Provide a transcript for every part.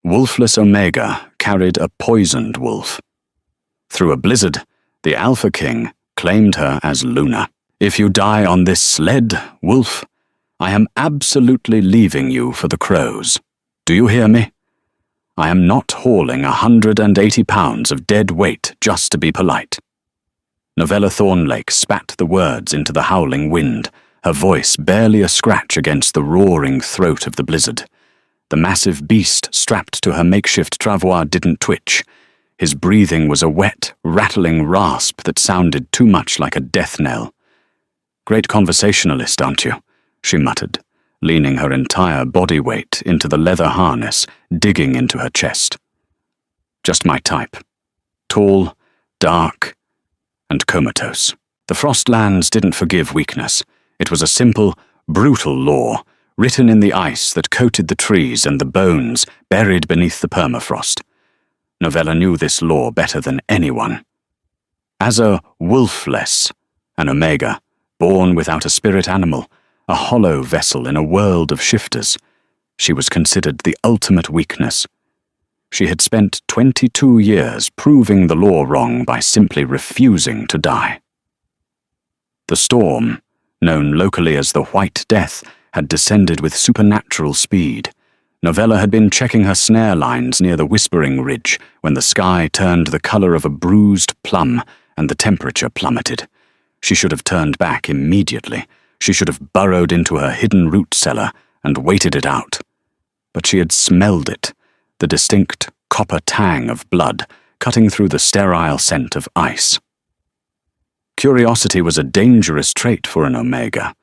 Wolfless Omega carried a poisoned wolf. Through a blizzard, the Alpha King claimed her as Luna. "If you die on this sled, Wolf, I am absolutely leaving you for the crows. Do you hear me? I am not hauling 180 pounds of dead weight just to be polite." Novella Thornlake spat the words into the howling wind, her voice barely a scratch against the roaring throat of the blizzard. The massive beast strapped to her makeshift travois didn't twitch. His breathing was a wet, rattling rasp that sounded too much like a death knell. "Great conversationalist, aren't you?" she muttered, leaning her entire body weight into the leather harness, digging into her chest. "Just my type. Tall, dark, and comatose." The Frostlands didn't forgive weakness. It was a simple, brutal law, written in the ice that coated the trees and the bones buried beneath the permafrost. Novella knew this law better than anyone. As a Wolfless, an Omega, born without a spirit animal, a hollow vessel in a world of shifters, she was considered the ultimate weakness. She had spent 22 years proving the law wrong by simply refusing to die. The storm, known locally as the White Death, had descended with supernatural speed. Novella had been checking her snare lines near the Whispering Ridge when the sky turned the color of a bruised plum and the temperature plummeted. She should have turned back immediately. She should have burrowed into her hidden root cellar and waited it out. But she had smelled it, the distinct copper tang of blood cutting through the sterile scent of ice. Curiosity was a dangerous trait for an Omega,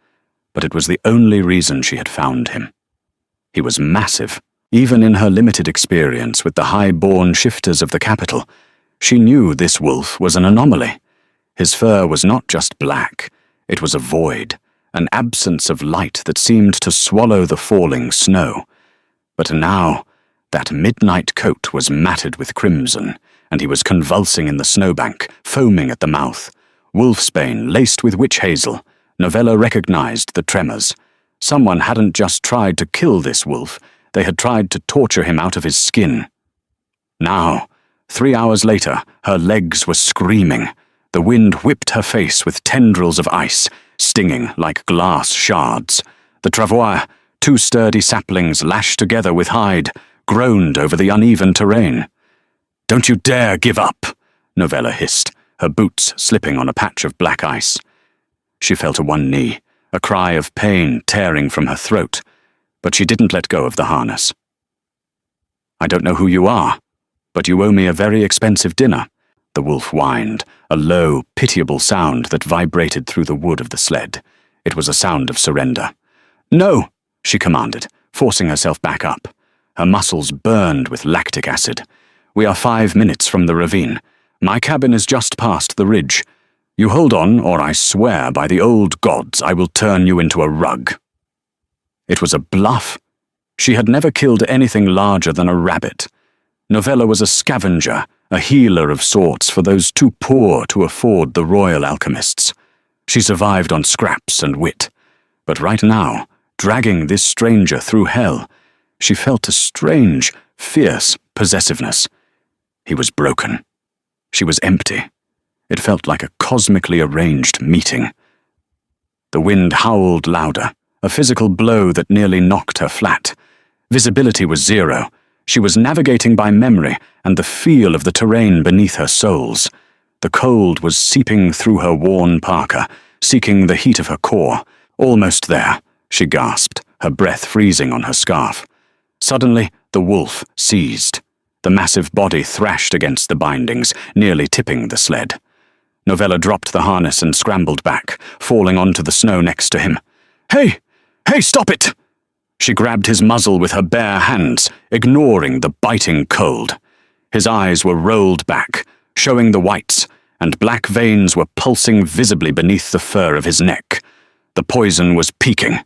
but it was the only reason she had found him. He was massive. Even in her limited experience with the high-born shifters of the capital, she knew this wolf was an anomaly. His fur was not just black, it was a void, an absence of light that seemed to swallow the falling snow. But now, that midnight coat was matted with crimson, and he was convulsing in the snowbank, foaming at the mouth. Wolfsbane laced with witch hazel. Novella recognized the tremors. Someone hadn't just tried to kill this wolf, they had tried to torture him out of his skin. Now, 3 hours later, her legs were screaming. The wind whipped her face with tendrils of ice, stinging like glass shards. The travois, 2 sturdy saplings lashed together with hide, groaned over the uneven terrain. "Don't you dare give up," Novella hissed, her boots slipping on a patch of black ice. She fell to one knee, a cry of pain tearing from her throat, but she didn't let go of the harness. "I don't know who you are, but you owe me a very expensive dinner," the wolf whined, a low, pitiable sound that vibrated through the wood of the sled. It was a sound of surrender. "No," she commanded, forcing herself back up. Her muscles burned with lactic acid. "We are 5 minutes from the ravine. My cabin is just past the ridge. You hold on, or I swear by the old gods I will turn you into a rug." It was a bluff. She had never killed anything larger than a rabbit. Novella was a scavenger, a healer of sorts for those too poor to afford the royal alchemists. She survived on scraps and wit. But right now, dragging this stranger through hell, she felt a strange, fierce possessiveness. He was broken. She was empty. It felt like a cosmically arranged meeting. The wind howled louder, a physical blow that nearly knocked her flat. Visibility was zero. She was navigating by memory and the feel of the terrain beneath her soles. The cold was seeping through her worn parka, seeking the heat of her core. "Almost there," she gasped, her breath freezing on her scarf. Suddenly, the wolf seized. The massive body thrashed against the bindings, nearly tipping the sled. Novella dropped the harness and scrambled back, falling onto the snow next to him. Hey, stop it!" She grabbed his muzzle with her bare hands, ignoring the biting cold. His eyes were rolled back, showing the whites, and black veins were pulsing visibly beneath the fur of his neck. The poison was peaking.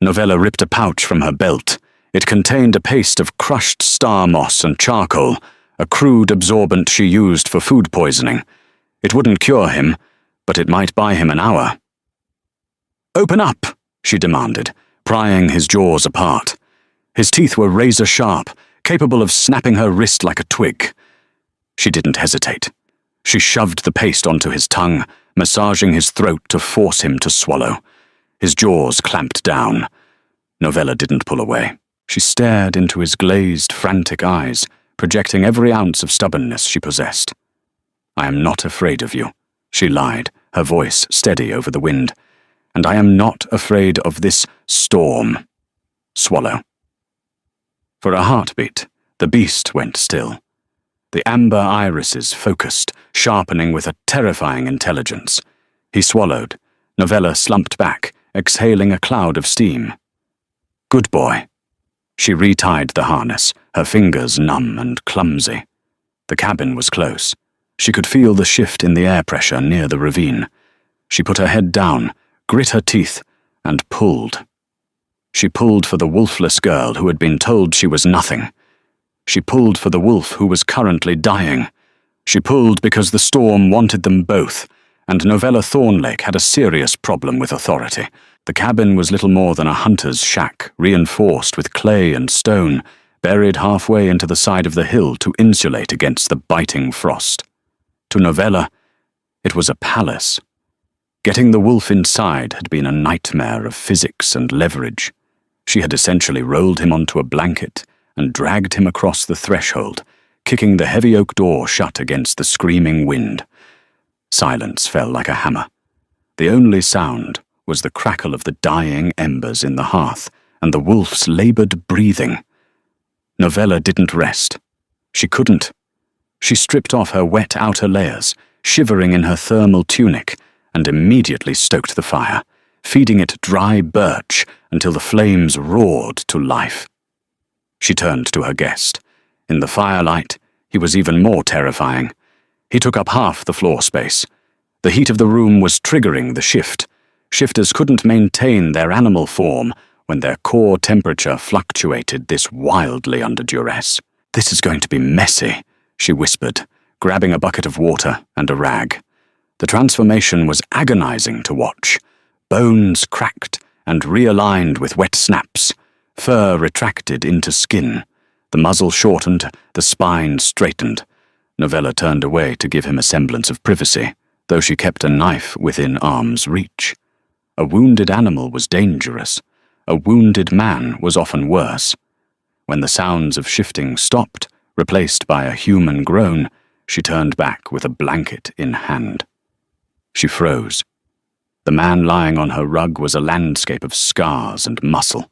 Novella ripped a pouch from her belt. It contained a paste of crushed star moss and charcoal, a crude absorbent she used for food poisoning. It wouldn't cure him, but it might buy him an hour. "Open up," she demanded, prying his jaws apart. His teeth were razor-sharp, capable of snapping her wrist like a twig. She didn't hesitate. She shoved the paste onto his tongue, massaging his throat to force him to swallow. His jaws clamped down. Novella didn't pull away. She stared into his glazed, frantic eyes, projecting every ounce of stubbornness she possessed. "I am not afraid of you," she lied, her voice steady over the wind. "And I am not afraid of this storm. Swallow." For a heartbeat, the beast went still. The amber irises focused, sharpening with a terrifying intelligence. He swallowed. Novella slumped back, exhaling a cloud of steam. "Good boy." She retied the harness, her fingers numb and clumsy. The cabin was close. She could feel the shift in the air pressure near the ravine. She put her head down, grit her teeth, and pulled. She pulled for the wolfless girl who had been told she was nothing. She pulled for the wolf who was currently dying. She pulled because the storm wanted them both, and Novella Thornlake had a serious problem with authority. The cabin was little more than a hunter's shack, reinforced with clay and stone, buried halfway into the side of the hill to insulate against the biting frost. To Novella, it was a palace. Getting the wolf inside had been a nightmare of physics and leverage. She had essentially rolled him onto a blanket and dragged him across the threshold, kicking the heavy oak door shut against the screaming wind. Silence fell like a hammer. The only sound was the crackle of the dying embers in the hearth and the wolf's labored breathing. Novella didn't rest. She couldn't. She stripped off her wet outer layers, shivering in her thermal tunic, and immediately stoked the fire, feeding it dry birch until the flames roared to life. She turned to her guest. In the firelight, he was even more terrifying. He took up half the floor space. The heat of the room was triggering the shift. Shifters couldn't maintain their animal form when their core temperature fluctuated this wildly under duress. "This is going to be messy," she whispered, grabbing a bucket of water and a rag. The transformation was agonizing to watch. Bones cracked and realigned with wet snaps. Fur retracted into skin. The muzzle shortened, the spine straightened. Novella turned away to give him a semblance of privacy, though she kept a knife within arm's reach. A wounded animal was dangerous. A wounded man was often worse. When the sounds of shifting stopped, replaced by a human groan, she turned back with a blanket in hand. She froze. The man lying on her rug was a landscape of scars and muscle.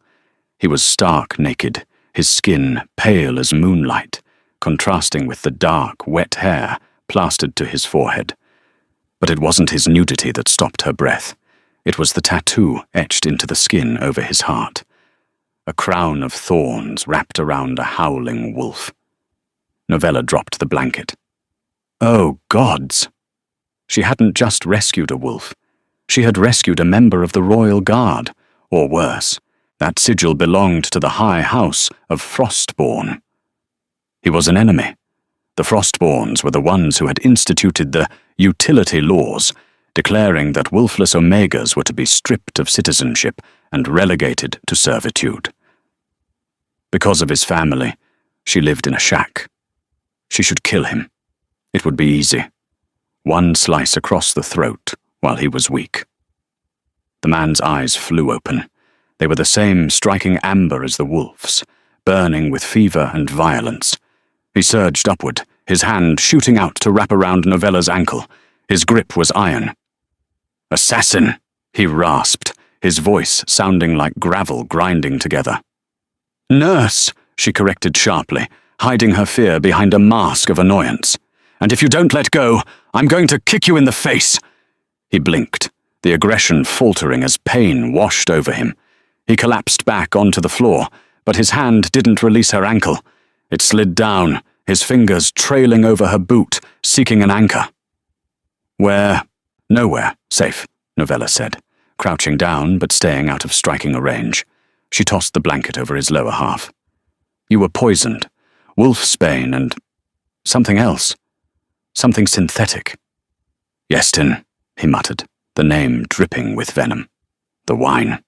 He was stark naked, his skin pale as moonlight, contrasting with the dark, wet hair plastered to his forehead. But it wasn't his nudity that stopped her breath. It was the tattoo etched into the skin over his heart. A crown of thorns wrapped around a howling wolf. Novella dropped the blanket. Oh, gods! She hadn't just rescued a wolf. She had rescued a member of the royal guard, or worse. That sigil belonged to the high house of Frostborn. He was an enemy. The Frostborns were the ones who had instituted the utility laws, declaring that wolfless Omegas were to be stripped of citizenship and relegated to servitude. Because of his family, she lived in a shack. She should kill him. It would be easy. One slice across the throat while he was weak. The man's eyes flew open. They were the same striking amber as the wolf's, burning with fever and violence. He surged upward, his hand shooting out to wrap around Novella's ankle. His grip was iron. "Assassin!" he rasped, his voice sounding like gravel grinding together. "Nurse!" she corrected sharply, hiding her fear behind a mask of annoyance. "And if you don't let go, I'm going to kick you in the face!" He blinked, the aggression faltering as pain washed over him. He collapsed back onto the floor, but his hand didn't release her ankle. It slid down, his fingers trailing over her boot, seeking an anchor. "Where?" "Nowhere. Safe," Novella said, crouching down but staying out of striking range. She tossed the blanket over his lower half. "You were poisoned. Wolfsbane and something else. Something synthetic." "Yestin," he muttered, the name dripping with venom. "The wine."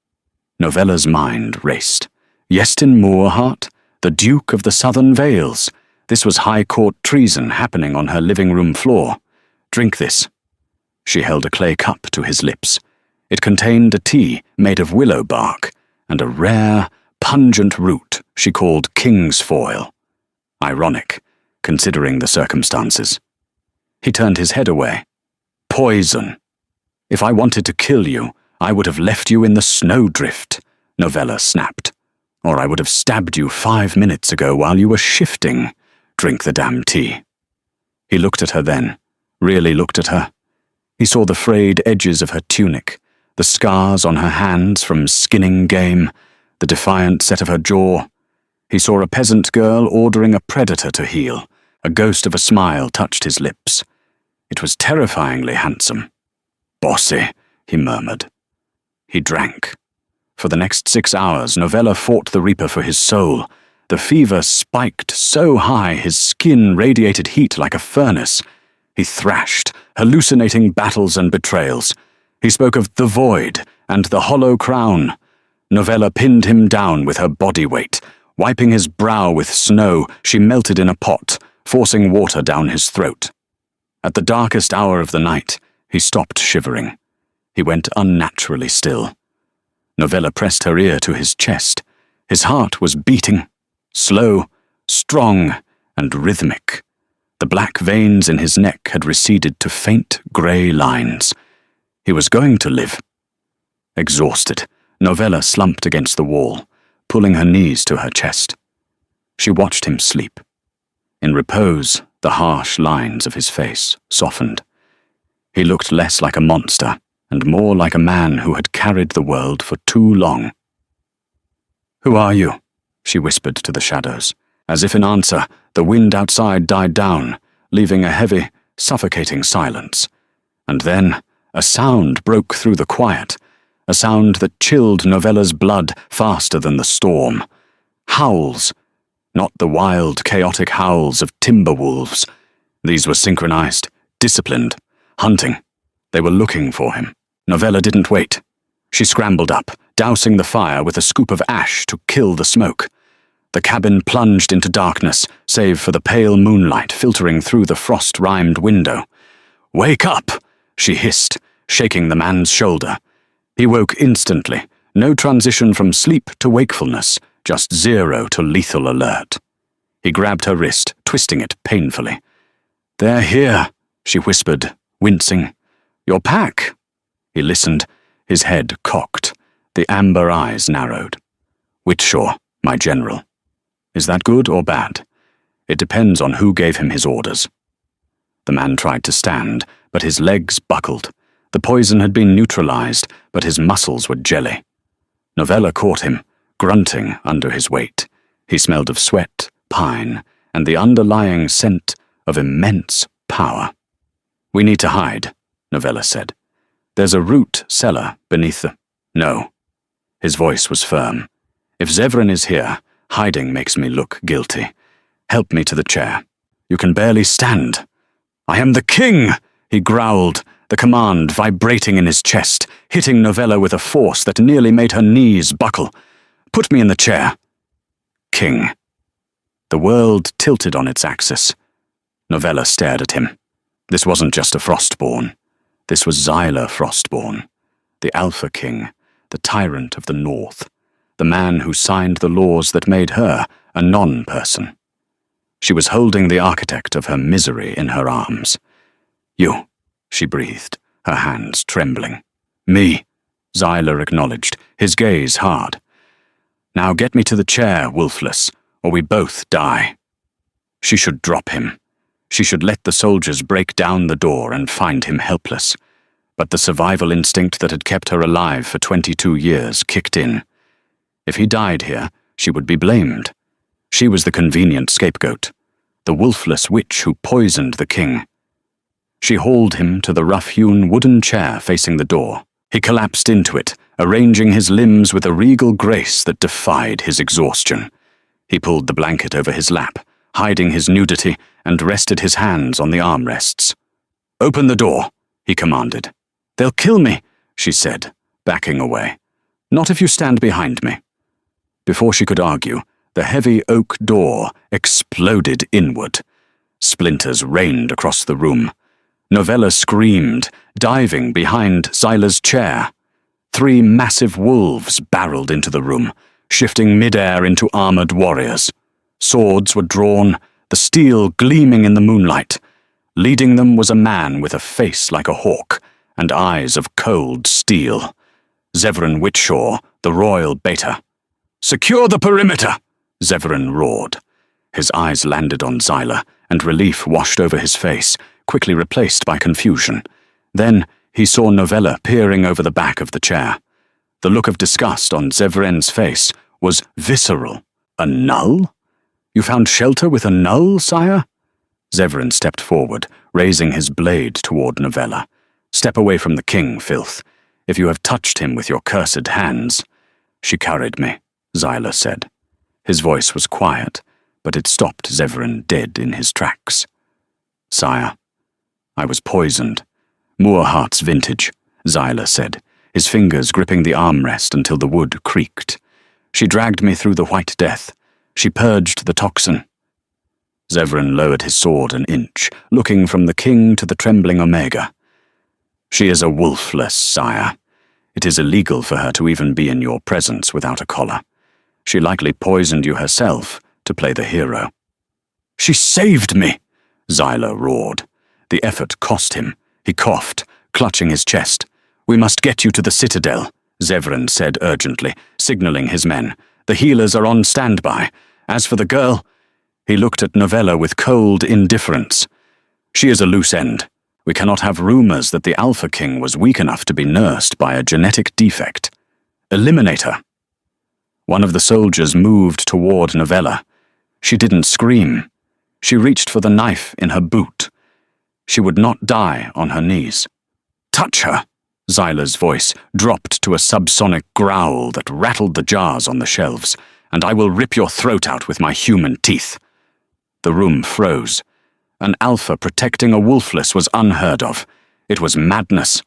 Novella's mind raced. Yestin Moorheart, The Duke of the Southern Vales. This was high court treason happening on her living room floor. Drink this. She held a clay cup to his lips. It contained a tea made of willow bark and a rare, pungent root she called king's foil. Ironic, considering the circumstances. He turned his head away. Poison. If I wanted to kill you, I would have left you in the snowdrift, Novella snapped. Or I would have stabbed you 5 minutes ago while you were shifting. Drink the damn tea. He looked at her then, really looked at her. He saw the frayed edges of her tunic, the scars on her hands from skinning game, the defiant set of her jaw. He saw a peasant girl ordering a predator to heal. A ghost of a smile touched his lips. It was terrifyingly handsome. Bossy, he murmured. He drank. For the next 6 hours, Novella fought the Reaper for his soul. The fever spiked so high his skin radiated heat like a furnace. He thrashed, hallucinating battles and betrayals. He spoke of the void and the hollow crown. Novella pinned him down with her body weight. Wiping his brow with snow, she melted in a pot, forcing water down his throat. At the darkest hour of the night, he stopped shivering. He went unnaturally still. Novella pressed her ear to his chest. His heart was beating, slow, strong, and rhythmic. The black veins in his neck had receded to faint grey lines. He was going to live. Exhausted, Novella slumped against the wall, pulling her knees to her chest. She watched him sleep. In repose, the harsh lines of his face softened. He looked less like a monster and more like a man who had carried the world for too long. "Who are you?" she whispered to the shadows. As if in answer, the wind outside died down, leaving a heavy, suffocating silence. And then, a sound broke through the quiet, a sound that chilled Novella's blood faster than the storm. Howls. Not the wild, chaotic howls of timber wolves. These were synchronized, disciplined, hunting. They were looking for him. Novella didn't wait. She scrambled up, dousing the fire with a scoop of ash to kill the smoke. The cabin plunged into darkness, save for the pale moonlight filtering through the frost-rimed window. "Wake up!" she hissed, shaking the man's shoulder. He woke instantly, no transition from sleep to wakefulness, just 0 to lethal alert. He grabbed her wrist, twisting it painfully. "They're here," she whispered, wincing. "Your pack." He listened, his head cocked, the amber eyes narrowed. "Whitshaw, my general. Is that good or bad? It depends on who gave him his orders." The man tried to stand, but his legs buckled. The poison had been neutralized, but his muscles were jelly. Novella caught him, grunting under his weight. He smelled of sweat, pine, and the underlying scent of immense power. "We need to hide," Novella said. "There's a root cellar beneath the—" "No." His voice was firm. "If Zevran is here, hiding makes me look guilty. Help me to the chair. You can barely stand." "I am the king!" he growled, the command vibrating in his chest, hitting Novella with a force that nearly made her knees buckle. "Put me in the chair." King. The world tilted on its axis. Novella stared at him. This wasn't just a Frostborn. This was Xyla Frostborn, the Alpha King, the tyrant of the North, the man who signed the laws that made her a non-person. She was holding the architect of her misery in her arms. "You," she breathed, her hands trembling. "Me," Xyla acknowledged, his gaze hard. "Now get me to the chair, Wolfless, or we both die." She should drop him. She should let the soldiers break down the door and find him helpless. But the survival instinct that had kept her alive for 22 years kicked in. If he died here, she would be blamed. She was the convenient scapegoat, the wolfless witch who poisoned the king. She hauled him to the rough-hewn wooden chair facing the door. He collapsed into it, arranging his limbs with a regal grace that defied his exhaustion. He pulled the blanket over his lap, hiding his nudity, and rested his hands on the armrests. "Open the door," he commanded. "They'll kill me," she said, backing away. "Not if you stand behind me." Before she could argue, The heavy oak door exploded inward. Splinters rained across the room. Novella screamed, diving behind Zyla's chair. 3 massive wolves barreled into the room, shifting mid-air into armored warriors. Swords were drawn, the steel gleaming in the moonlight. Leading them was a man with a face like a hawk and eyes of cold steel. Zevran Witshaw, the royal beta. "Secure the perimeter!" Zevran roared. His eyes landed on Zyla, and relief washed over his face, quickly replaced by confusion. Then he saw Novella peering over the back of the chair. The look of disgust on Zevran's face was visceral. "A null? You found shelter with a null, sire?" Zevran stepped forward, raising his blade toward Novella. "Step away from the king, filth. If you have touched him with your cursed hands—" "She carried me," Zyla said. His voice was quiet, but it stopped Zevran dead in his tracks. "Sire, I was poisoned. Moorhart's vintage," Zyla said, his fingers gripping the armrest until the wood creaked. "She dragged me through the White Death. She purged the toxin." Zevran lowered his sword an inch, looking from the king to the trembling Omega. "She is a wolfless, sire. It is illegal for her to even be in your presence without a collar. She likely poisoned you herself to play the hero." "She saved me!" Zyla roared. The effort cost him. He coughed, clutching his chest. "We must get you to the citadel," Zevran said urgently, signaling his men. "The healers are on standby. As for the girl—" He looked at Novella with cold indifference. "She is a loose end. We cannot have rumors that the Alpha King was weak enough to be nursed by a genetic defect. Eliminate her." One of the soldiers moved toward Novella. She didn't scream. She reached for the knife in her boot. She would not die on her knees. "Touch her!" Zyla's voice dropped to a subsonic growl that rattled the jars on the shelves. "And I will rip your throat out with my human teeth." The room froze. An alpha protecting a wolfless was unheard of. It was madness.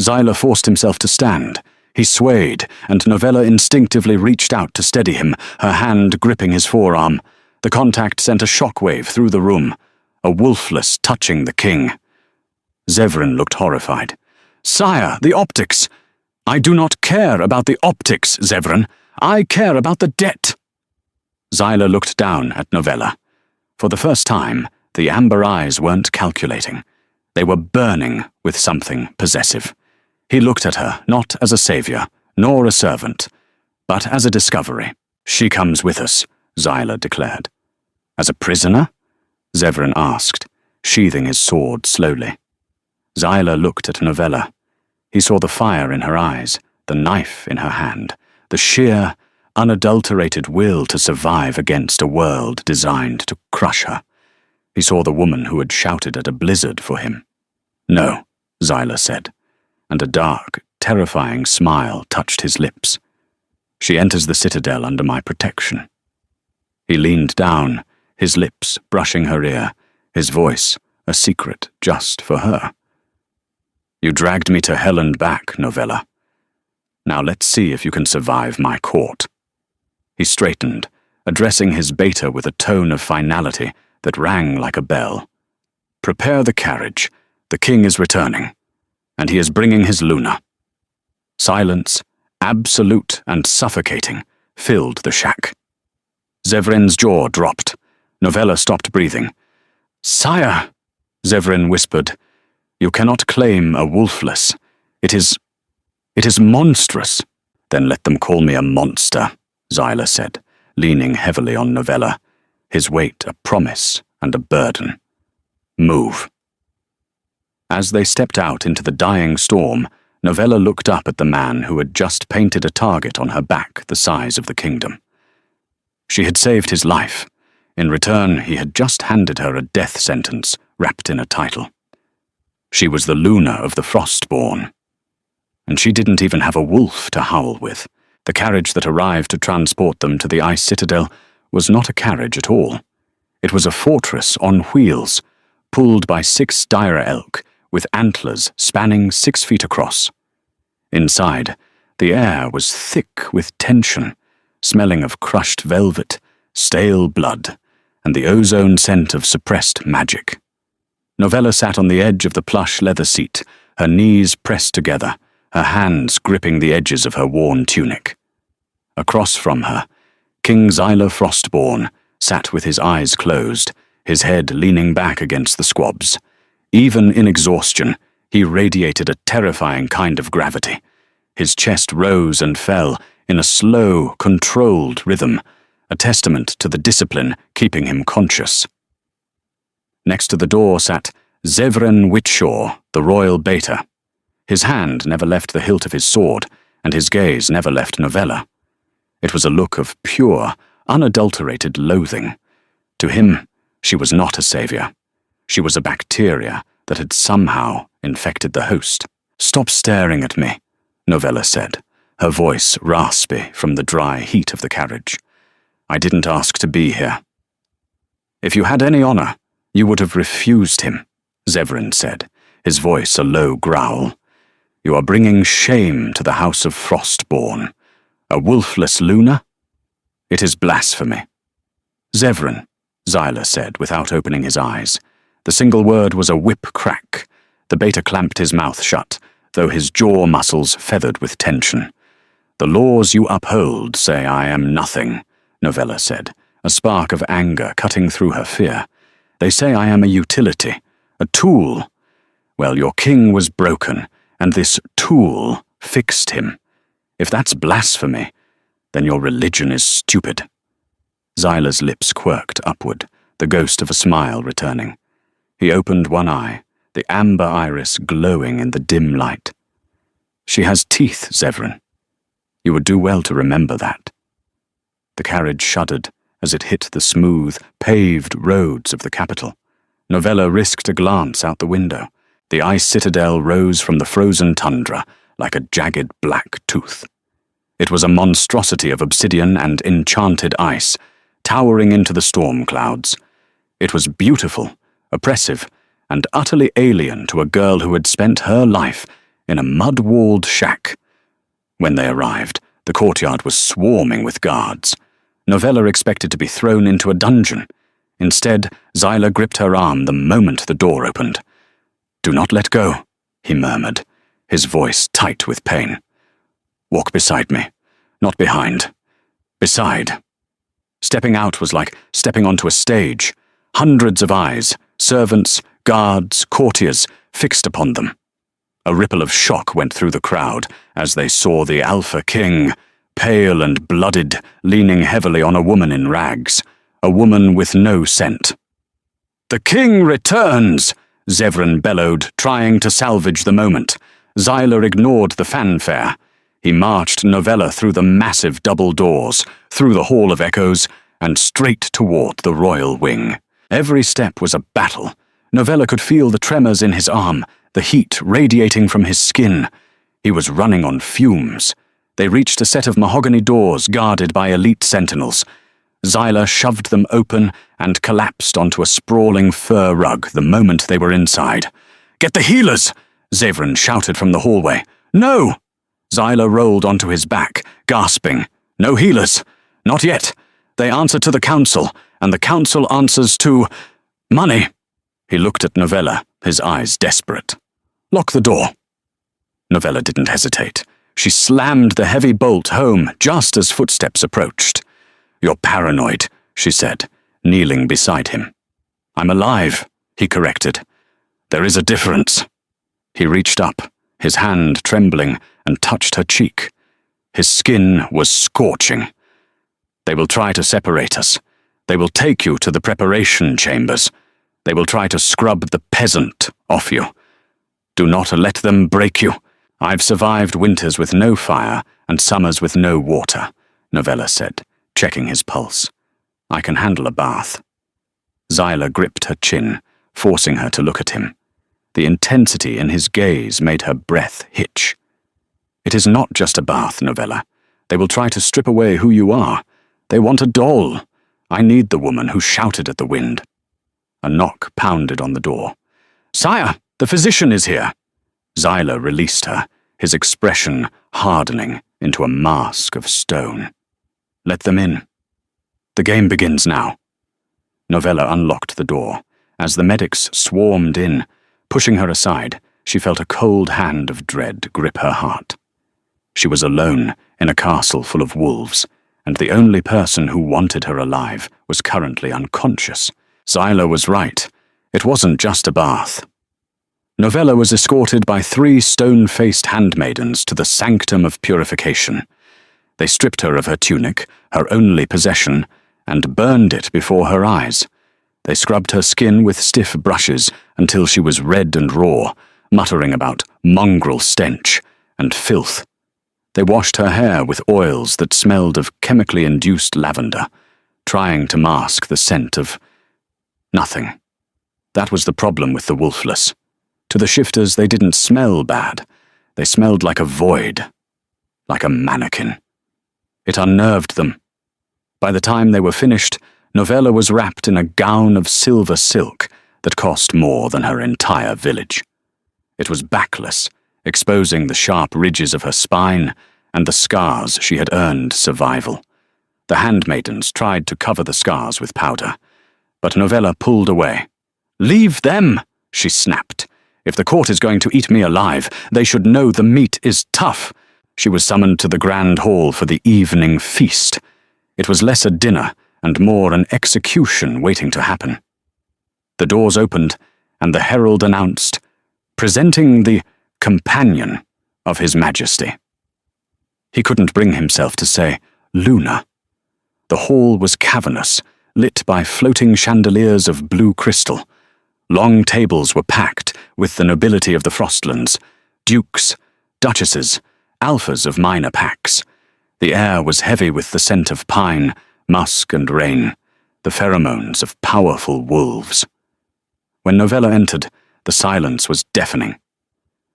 Zyla forced himself to stand. He swayed, and Novella instinctively reached out to steady him, her hand gripping his forearm. The contact sent a shockwave through the room. A wolfless touching the king. Zevran looked horrified. "Sire, the optics!" "I do not care about the optics, Zevran. I care about the debt." Zyla looked down at Novella. For the first time, the amber eyes weren't calculating. They were burning with something possessive. He looked at her not as a savior, nor a servant, but as a discovery. "She comes with us," Zyla declared. "As a prisoner?" Zevran asked, sheathing his sword slowly. Zyla looked at Novella. He saw the fire in her eyes, the knife in her hand, the sheer, unadulterated will to survive against a world designed to crush her. He saw the woman who had shouted at a blizzard for him. "No," Zyla said, and a dark, terrifying smile touched his lips. "She enters the citadel under my protection." He leaned down, his lips brushing her ear, his voice a secret just for her. "You dragged me to hell and back, Novella. Now let's see if you can survive my court." He straightened, addressing his beta with a tone of finality that rang like a bell. "Prepare the carriage. The king is returning, and he is bringing his Luna." Silence, absolute and suffocating, filled the shack. Zevran's jaw dropped. Novella stopped breathing. "Sire," Zevran whispered, "you cannot claim a wolfless. It is monstrous." "Then let them call me a monster," Zyla said, leaning heavily on Novella, his weight a promise and a burden. "Move." As they stepped out into the dying storm, Novella looked up at the man who had just painted a target on her back the size of the kingdom. She had saved his life. In return, he had just handed her a death sentence wrapped in a title. She was the Luna of the Frostborn. And she didn't even have a wolf to howl with. The carriage that arrived to transport them to the ice citadel was not a carriage at all. It was a fortress on wheels, pulled by 6 dire elk, with antlers spanning 6 feet across. Inside, the air was thick with tension, smelling of crushed velvet, stale blood, and the ozone scent of suppressed magic. Novella sat on the edge of the plush leather seat, her knees pressed together, her hands gripping the edges of her worn tunic. Across from her, King Xyler Frostborn sat with his eyes closed, his head leaning back against the squabs. Even in exhaustion, he radiated a terrifying kind of gravity. His chest rose and fell in a slow, controlled rhythm, a testament to the discipline keeping him conscious. Next to the door sat Zevran Witshaw, the royal beta. His hand never left the hilt of his sword, and his gaze never left Novella. It was a look of pure, unadulterated loathing. To him, she was not a savior. She was a bacteria that had somehow infected the host. "Stop staring at me," Novella said, her voice raspy from the dry heat of the carriage. "I didn't ask to be here." "If you had any honor, you would have refused him," Zevran said, his voice a low growl. "You are bringing shame to the House of Frostborn. A wolfless Luna? It is blasphemy." "Zevran," Xyler said without opening his eyes. The single word was a whip crack. The beta clamped his mouth shut, though his jaw muscles feathered with tension. "The laws you uphold say I am nothing," Novella said, a spark of anger cutting through her fear. "They say I am a utility, a tool. Well, your king was broken, and this tool fixed him. If that's blasphemy, then your religion is stupid." Xyler's lips quirked upward, the ghost of a smile returning. He opened one eye, the amber iris glowing in the dim light. "She has teeth, Zevran. You would do well to remember that." The carriage shuddered as it hit the smooth, paved roads of the capital. Novella risked a glance out the window. The ice citadel rose from the frozen tundra like a jagged black tooth. It was a monstrosity of obsidian and enchanted ice, towering into the storm clouds. It was beautiful, oppressive, and utterly alien to a girl who had spent her life in a mud-walled shack. When they arrived, the courtyard was swarming with guards. Novella expected to be thrown into a dungeon. Instead, Xyler gripped her arm the moment the door opened. "Do not let go," he murmured, his voice tight with pain. "Walk beside me, not behind. Beside." Stepping out was like stepping onto a stage. Hundreds of eyes, servants, guards, courtiers, fixed upon them. A ripple of shock went through the crowd as they saw the Alpha King, pale and blooded, leaning heavily on a woman in rags, a woman with no scent. "The king returns!" Zevran bellowed, trying to salvage the moment. Xyler ignored the fanfare. He marched Novella through the massive double doors, through the Hall of Echoes, and straight toward the royal wing. Every step was a battle. Novella could feel the tremors in his arm, the heat radiating from his skin. He was running on fumes. They reached a set of mahogany doors guarded by elite sentinels. Xyler shoved them open and collapsed onto a sprawling fur rug the moment they were inside. "Get the healers!" Zevran shouted from the hallway. "No!" Xyler rolled onto his back, gasping. "No healers. Not yet. They answer to the council, and the council answers to money." He looked at Novella, his eyes desperate. "Lock the door." Novella didn't hesitate. She slammed the heavy bolt home just as footsteps approached. "You're paranoid," she said, kneeling beside him. "I'm alive," he corrected. "There is a difference." He reached up, his hand trembling, and touched her cheek. His skin was scorching. "They will try to separate us. They will take you to the preparation chambers. They will try to scrub the peasant off you. Do not let them break you. I've survived winters with no fire and summers with no water," Novella said, checking his pulse. "I can handle a bath." Xyler gripped her chin, forcing her to look at him. The intensity in his gaze made her breath hitch. "It is not just a bath, Novella. They will try to strip away who you are. They want a doll. I need the woman who shouted at the wind." A knock pounded on the door. "Sire, the physician is here." Xyler released her, his expression hardening into a mask of stone. "Let them in." The game begins now. Novella unlocked the door. As the medics swarmed in, pushing her aside, she felt a cold hand of dread grip her heart. She was alone in a castle full of wolves, and the only person who wanted her alive was currently unconscious. Zyla was right. It wasn't just a bath. Novella was escorted by 3 stone-faced handmaidens to the sanctum of purification. They stripped her of her tunic, her only possession, and burned it before her eyes. They scrubbed her skin with stiff brushes until she was red and raw, muttering about mongrel stench and filth. They washed her hair with oils that smelled of chemically induced lavender, trying to mask the scent of nothing. That was the problem with the Wolfless. To the shifters, they didn't smell bad. They smelled like a void, like a mannequin. It unnerved them. By the time they were finished, Novella was wrapped in a gown of silver silk that cost more than her entire village. It was backless, exposing the sharp ridges of her spine and the scars she had earned survival. The handmaidens tried to cover the scars with powder, but Novella pulled away. "Leave them!" she snapped. "If the court is going to eat me alive, they should know the meat is tough." She was summoned to the grand hall for the evening feast. It was less a dinner and more an execution waiting to happen. The doors opened, and the herald announced, "Presenting the companion of His Majesty." He couldn't bring himself to say, "Luna." The hall was cavernous, lit by floating chandeliers of blue crystal. Long tables were packed with the nobility of the Frostlands, dukes, duchesses, alphas of minor packs. The air was heavy with the scent of pine, musk and rain, the pheromones of powerful wolves. When Novella entered, the silence was deafening.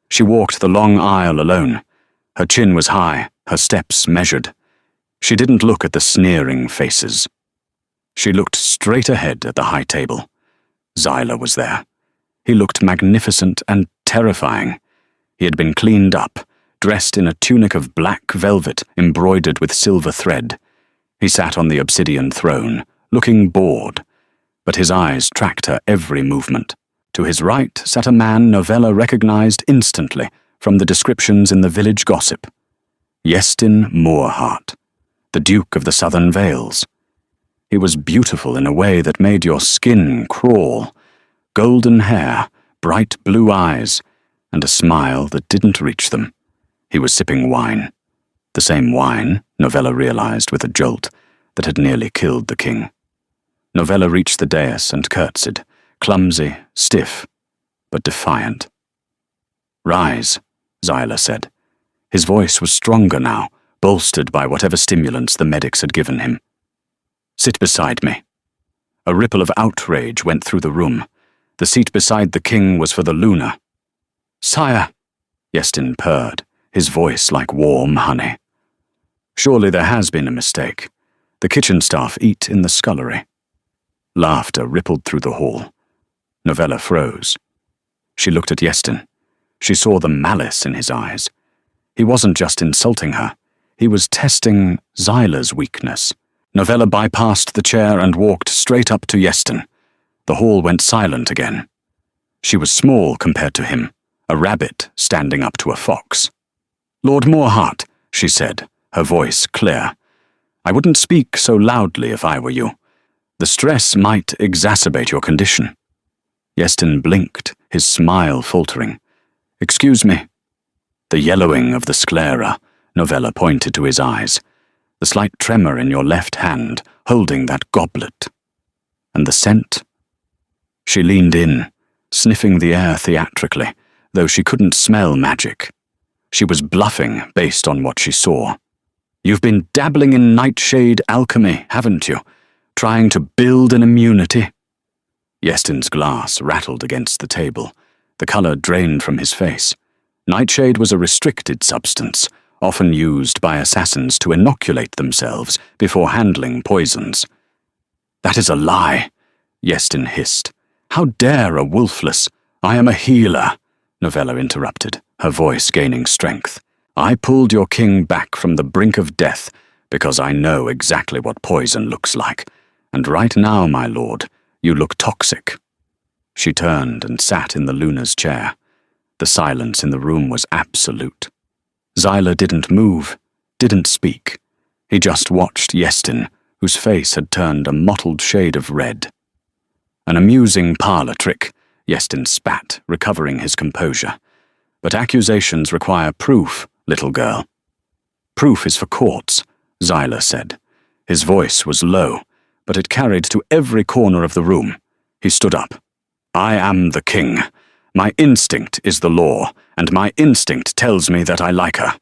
She walked the long aisle alone. Her chin was high, her steps measured. She didn't look at the sneering faces. She looked straight ahead at the high table. Zyla was there. He looked magnificent and terrifying. He had been cleaned up, dressed in a tunic of black velvet embroidered with silver thread. He sat on the obsidian throne, looking bored, but his eyes tracked her every movement. To his right sat a man Novella recognized instantly from the descriptions in the village gossip. Iestyn Moorheart, the Duke of the Southern Vales. He was beautiful in a way that made your skin crawl. Golden hair, bright blue eyes, and a smile that didn't reach them. He was sipping wine. The same wine, Novella realized with a jolt, that had nearly killed the king. Novella reached the dais and curtsied, clumsy, stiff, but defiant. "Rise," Zyla said. His voice was stronger now, bolstered by whatever stimulants the medics had given him. "Sit beside me." A ripple of outrage went through the room. The seat beside the king was for the Luna. "Sire," Iestyn purred, his voice like warm honey. "Surely there has been a mistake. The kitchen staff eat in the scullery." Laughter rippled through the hall. Novella froze. She looked at Iestyn. She saw the malice in his eyes. He wasn't just insulting her. He was testing Zyla's weakness. Novella bypassed the chair and walked straight up to Iestyn. The hall went silent again. She was small compared to him, a rabbit standing up to a fox. "Lord Moorheart," she said, her voice clear. "I wouldn't speak so loudly if I were you. The stress might exacerbate your condition." Iestyn blinked, his smile faltering. "Excuse me." The yellowing of the sclera, Novella pointed to his eyes. The slight tremor in your left hand, holding that goblet. And the scent? She leaned in, sniffing the air theatrically, though she couldn't smell magic. She was bluffing based on what she saw. "You've been dabbling in nightshade alchemy, haven't you? Trying to build an immunity?" Iestyn's glass rattled against the table. The color drained from his face. Nightshade was a restricted substance, often used by assassins to inoculate themselves before handling poisons. "That is a lie," Iestyn hissed. "How dare a Wolfless—" "I am a healer," Novella interrupted, her voice gaining strength. "I pulled your king back from the brink of death Because I know exactly what poison looks like, and right now, my lord, you look toxic." She turned and sat in the Luna's chair. The silence in the room was absolute. Zyla didn't move, didn't speak. He just watched Yestin, whose face had turned a mottled shade of red. "An amusing parlor trick," Yestin spat, recovering his composure. "But accusations require proof, little girl." "Proof is for courts," Zyla said. His voice was low, but it carried to every corner of the room. He stood up. "I am the king. My instinct is the law, and my instinct tells me that I like her."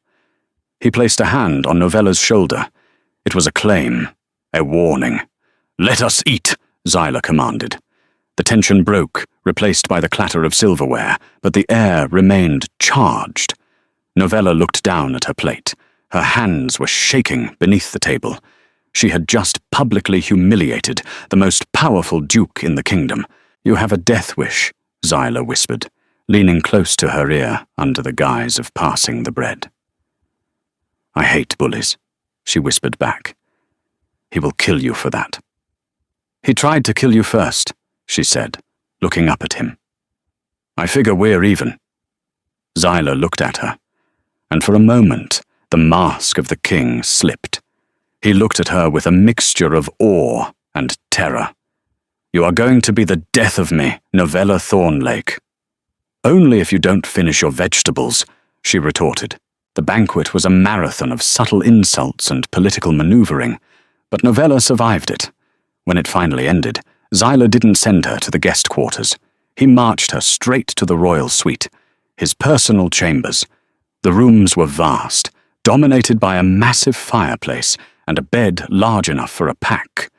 He placed a hand on Novella's shoulder. It was a claim, a warning. "Let us eat," Zyla commanded. The tension broke, replaced by the clatter of silverware, but the air remained charged. Novella looked down at her plate. Her hands were shaking beneath the table. She had just publicly humiliated the most powerful duke in the kingdom. "You have a death wish," Zyla whispered, leaning close to her ear under the guise of passing the bread. "I hate bullies," she whispered back. "He will kill you for that." "He tried to kill you first," she said, looking up at him. "I figure we're even." Zyla looked at her, and for a moment the mask of the king slipped. He looked at her with a mixture of awe and terror. "You are going to be the death of me, Novella Thornlake." "Only if you don't finish your vegetables," she retorted. The banquet was a marathon of subtle insults and political maneuvering, but Novella survived it. When it finally ended, Zyla didn't send her to the guest quarters. He marched her straight to the royal suite, his personal chambers. The rooms were vast, dominated by a massive fireplace and a bed large enough for a pack.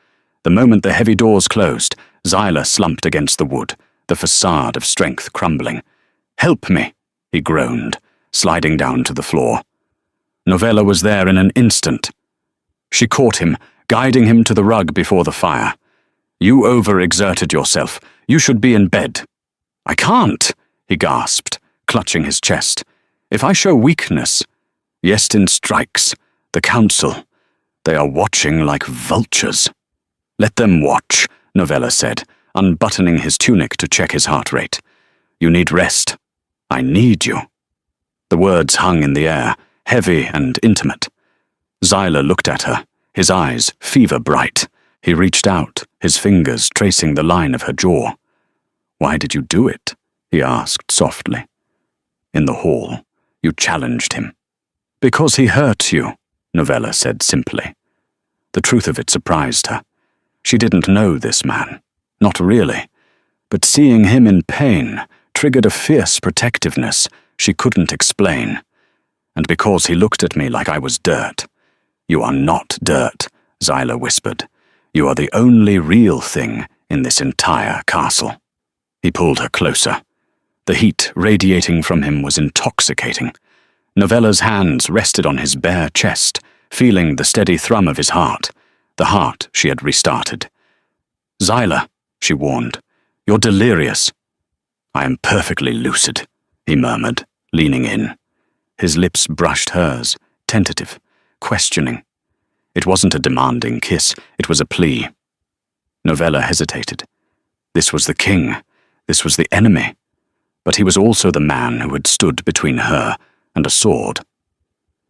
The moment the heavy doors closed, Zyla slumped against the wood, the facade of strength crumbling. "Help me," he groaned, sliding down to the floor. Novella was there in an instant. She caught him, guiding him to the rug before the fire. "You overexerted yourself. You should be in bed." "I can't," he gasped, clutching his chest. "If I show weakness—" "Yestin strikes. The council. They are watching like vultures." "Let them watch," Novella said, unbuttoning his tunic to check his heart rate. "You need rest. I need you." The words hung in the air, heavy and intimate. Zyla looked at her, his eyes fever-bright. He reached out, his fingers tracing the line of her jaw. "Why did you do it?" he asked softly. "In the hall, you challenged him." "Because he hurt you," Novella said simply. The truth of it surprised her. She didn't know this man, not really, but seeing him in pain triggered a fierce protectiveness she couldn't explain. "And because he looked at me like I was dirt." "You are not dirt," Zyla whispered. "You are the only real thing in this entire castle." He pulled her closer. The heat radiating from him was intoxicating. Novella's hands rested on his bare chest, feeling the steady thrum of his heart, the heart she had restarted. "Zyla," she warned, "you're delirious." "I am perfectly lucid," he murmured, leaning in. His lips brushed hers, tentative, questioning. It wasn't a demanding kiss, it was a plea. Novella hesitated. This was the king, this was the enemy, but he was also the man who had stood between her and a sword.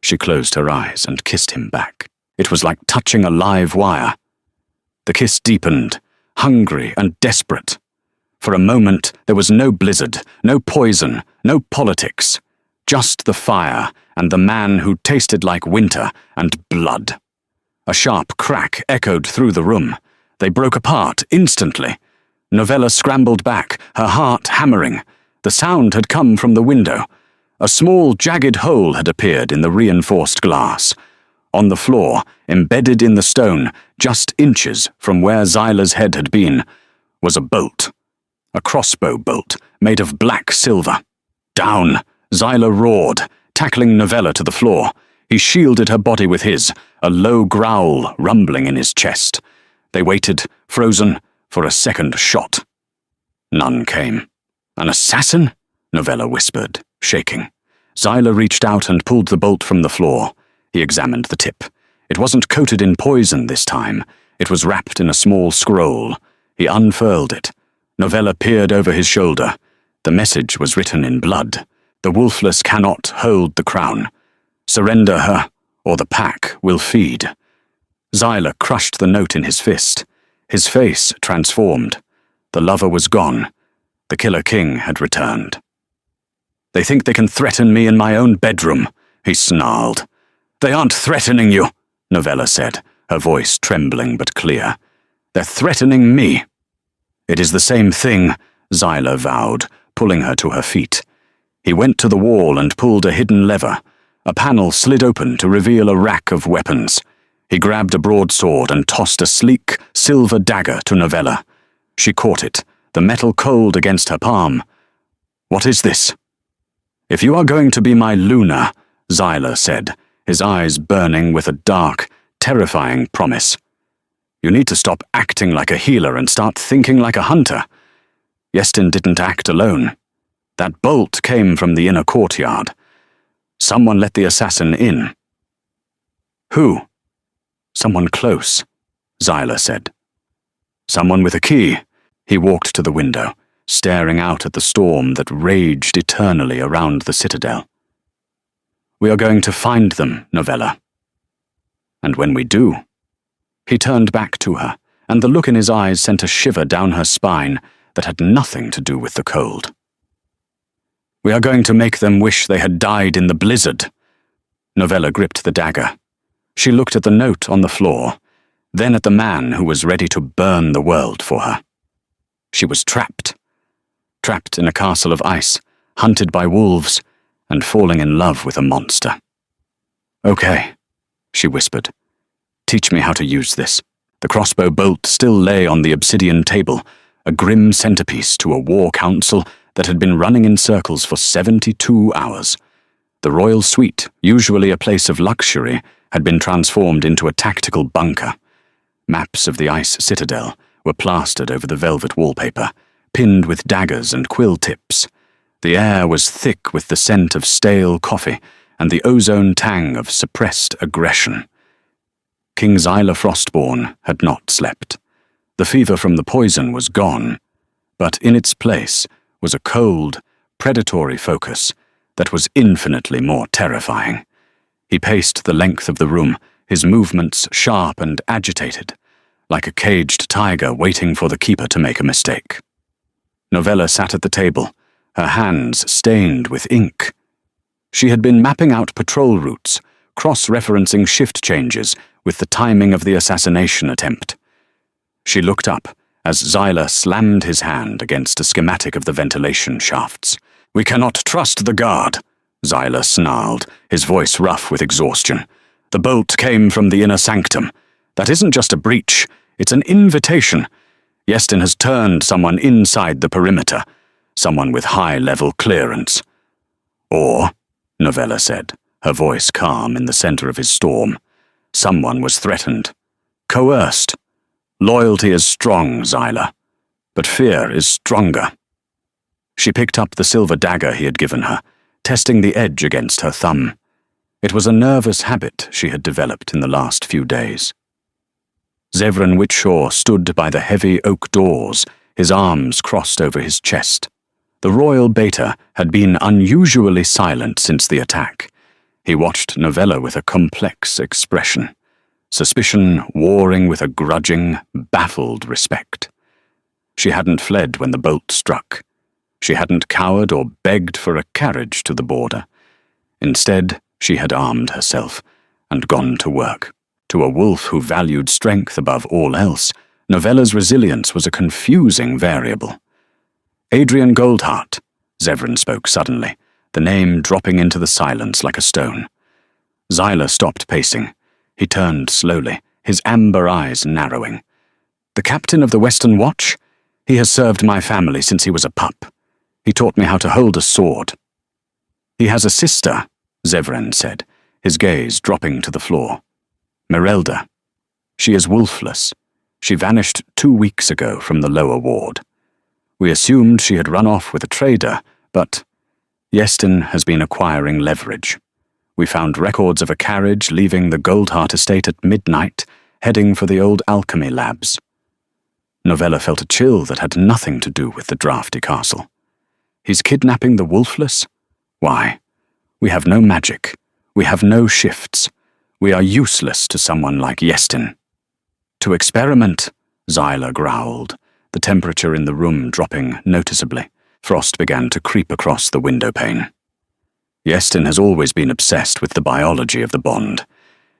She closed her eyes and kissed him back. It was like touching a live wire. The kiss deepened, hungry and desperate. For a moment, there was no blizzard, no poison, no politics. Just the fire and the man who tasted like winter and blood. A sharp crack echoed through the room. They broke apart instantly. Novella scrambled back, her heart hammering. The sound had come from the window. A small, jagged hole had appeared in the reinforced glass. On the floor, embedded in the stone, just inches from where Zyla's head had been, was a bolt. A crossbow bolt, made of black silver. "Down!" Zyla roared, tackling Novella to the floor. He shielded her body with his, a low growl rumbling in his chest. They waited, frozen, for a second shot. None came. "An assassin?" Novella whispered, shaking. Zyla reached out and pulled the bolt from the floor. He examined the tip. It wasn't coated in poison this time. It was wrapped in a small scroll. He unfurled it. Novella peered over his shoulder. The message was written in blood. The Wolfless cannot hold the crown. Surrender her, or the pack will feed. Xyla crushed the note in his fist. His face transformed. The lover was gone. The Killer King had returned. "They think they can threaten me in my own bedroom," he snarled. "They aren't threatening you," Novella said, her voice trembling but clear. "They're threatening me." "It is the same thing," Xyla vowed, pulling her to her feet. He went to the wall and pulled a hidden lever. A panel slid open to reveal a rack of weapons. He grabbed a broadsword and tossed a sleek, silver dagger to Novella. She caught it, the metal cold against her palm. "What is this?" "If you are going to be my Luna," Xyla said, his eyes burning with a dark, terrifying promise, "you need to stop acting like a healer and start thinking like a hunter." Yestin didn't act alone. That bolt came from the inner courtyard. Someone let the assassin in. "Who?" "Someone close," Xyla said. "Someone with a key." He walked to the window, staring out at the storm that raged eternally around the citadel. "We are going to find them, Novella. And when we do—" He turned back to her, and the look in his eyes sent a shiver down her spine that had nothing to do with the cold. "We are going to make them wish they had died in the blizzard." Novella gripped the dagger. She looked at the note on the floor, then at the man who was ready to burn the world for her. She was trapped. Trapped in a castle of ice, hunted by wolves, and falling in love with a monster. "Okay," she whispered. "Teach me how to use this." The crossbow bolt still lay on the obsidian table, a grim centerpiece to a war council that had been running in circles for 72 hours. The royal suite, usually a place of luxury, had been transformed into a tactical bunker. Maps of the ice citadel were plastered over the velvet wallpaper, pinned with daggers and quill tips. The air was thick with the scent of stale coffee and the ozone tang of suppressed aggression. King Xyla Frostborn had not slept. The fever from the poison was gone, but in its place was a cold, predatory focus that was infinitely more terrifying. He paced the length of the room, his movements sharp and agitated, like a caged tiger waiting for the keeper to make a mistake. Novella sat at the table, her hands stained with ink. She had been mapping out patrol routes, cross-referencing shift changes with the timing of the assassination attempt. She looked up as Xyla slammed his hand against a schematic of the ventilation shafts. "We cannot trust the guard," Xyla snarled, his voice rough with exhaustion. "The bolt came from the inner sanctum. That isn't just a breach, it's an invitation. Yestin has turned someone inside the perimeter, someone with high-level clearance." "Or," Novella said, her voice calm in the center of his storm, "someone was threatened, coerced. Loyalty is strong, Xyla, but fear is stronger." She picked up the silver dagger he had given her, testing the edge against her thumb. It was a nervous habit she had developed in the last few days. Zevran Witshaw stood by the heavy oak doors, his arms crossed over his chest. The royal beta had been unusually silent since the attack. He watched Novella with a complex expression, suspicion warring with a grudging, baffled respect. She hadn't fled when the bolt struck. She hadn't cowered or begged for a carriage to the border. Instead, she had armed herself and gone to work. To a wolf who valued strength above all else, Novella's resilience was a confusing variable. "Adrian Goldheart," Zevran spoke suddenly, the name dropping into the silence like a stone. Xyla stopped pacing. He turned slowly, his amber eyes narrowing. "The captain of the Western Watch? He has served my family since he was a pup. He taught me how to hold a sword." "He has a sister," Zevran said, his gaze dropping to the floor. "Merelda. She is wolfless. She vanished 2 weeks ago from the lower ward. We assumed she had run off with a trader, but Yestin has been acquiring leverage. We found records of a carriage leaving the Goldheart estate at midnight, heading for the old alchemy labs. Novella felt a chill that had nothing to do with the drafty castle. He's kidnapping the Wolfless? Why? We have no magic. We have no shifts. We are useless to someone like Yestin. To experiment, Zyla growled, the temperature in the room dropping noticeably. Frost began to creep across the window pane. Yestin has always been obsessed with the biology of the bond.